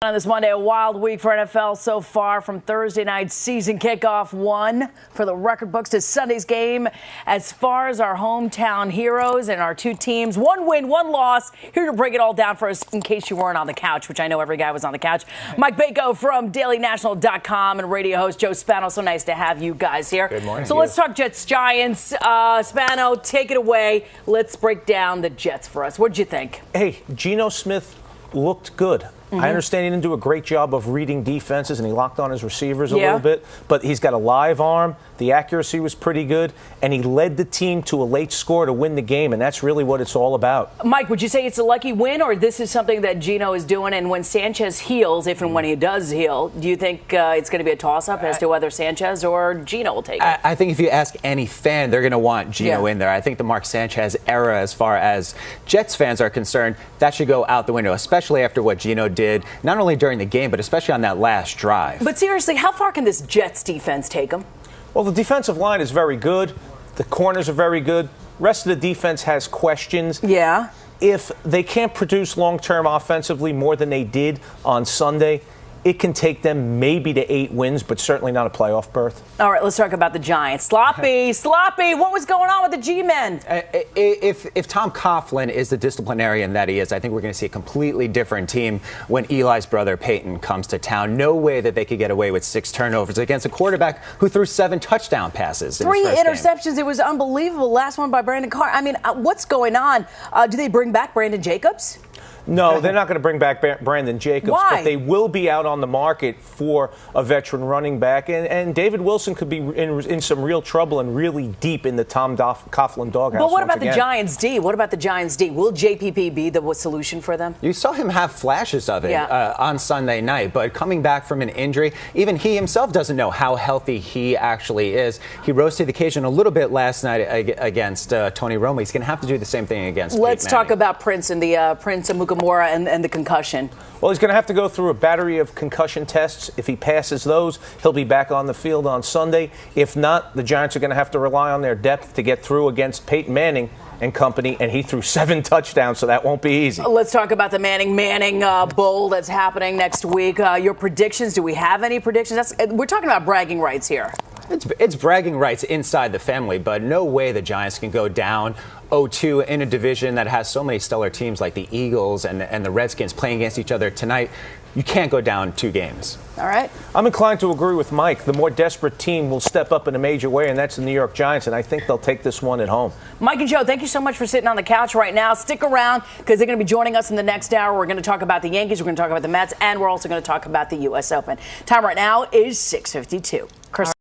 On this Monday, a wild week for NFL so far, from Thursday night's season kickoff 1 for the record books to Sunday's game. As far as our hometown heroes and our two teams, 1 win, 1 loss. Here to break it all down for us in case you weren't on the couch, which I know every guy was on the couch. Mike Bako from DailyNational.com and radio host Joe Spano. So nice to have you guys here. Good morning. So let's talk Jets-Giants. Spano, take it away. Let's break down the Jets for us. What did you think? Hey, Geno Smith looked good. I understand he didn't do a great job of reading defenses, and he locked on his receivers a little bit, but he's got a live arm. The accuracy was pretty good, and he led the team to a late score to win the game, and that's really what it's all about. Mike, would you say it's a lucky win, or this is something that Geno is doing, and when Sanchez heals, if and when he does heal, do you think it's going to be a toss-up as to whether Sanchez or Geno will take it? I think if you ask any fan, they're going to want Geno in there. I think the Mark Sanchez era, as far as Jets fans are concerned, that should go out the window, especially after what Geno did, not only during the game, but especially on that last drive. But seriously, how far can this Jets defense take them? Well, the defensive line is very good. The corners are very good. Rest of the defense has questions. Yeah. If they can't produce long-term offensively more than they did on Sunday, it can take them maybe to 8 wins, but certainly not a playoff berth. All right, let's talk about the Giants. Sloppy. What was going on with the G-men? If Tom Coughlin is the disciplinarian that he is, I think we're going to see a completely different team when Eli's brother Peyton comes to town. No way that they could get away with 6 turnovers against a quarterback who threw 7 touchdown passes. 3 interceptions. Game. It was unbelievable. Last one by Brandon Carr. I mean, what's going on? Do they bring back Brandon Jacobs? No, they're not going to bring back Brandon Jacobs. Why? But they will be out on the market for a veteran running back. And David Wilson could be in some real trouble and really deep in the Tom Coughlin doghouse. But what about the Giants' D? Will JPP be the solution for them? You saw him have flashes of it on Sunday night, but coming back from an injury, even he himself doesn't know how healthy he actually is. He rose to the occasion a little bit last night against Tony Romo. He's going to have to do the same thing against Let's talk about Prince and the Prince Amukamara and the concussion. Well, he's going to have to go through a battery of concussion tests. If he passes those, he'll be back on the field on Sunday. If not, the Giants are going to have to rely on their depth to get through against Peyton Manning and company, and he threw 7 touchdowns, so that won't be easy. Let's talk about the Manning Bowl that's happening next week. Your predictions, do we have any predictions? We're talking about bragging rights here. It's bragging rights inside the family, but no way the Giants can go down 0-2 in a division that has so many stellar teams like the Eagles and the Redskins playing against each other tonight. You can't go down 2 games. All right. I'm inclined to agree with Mike. The more desperate team will step up in a major way, and that's the New York Giants, and I think they'll take this one at home. Mike and Joe, thank you so much for sitting on the couch right now. Stick around because they're going to be joining us in the next hour. We're going to talk about the Yankees, we're going to talk about the Mets, and we're also going to talk about the U.S. Open. Time right now is 6:52.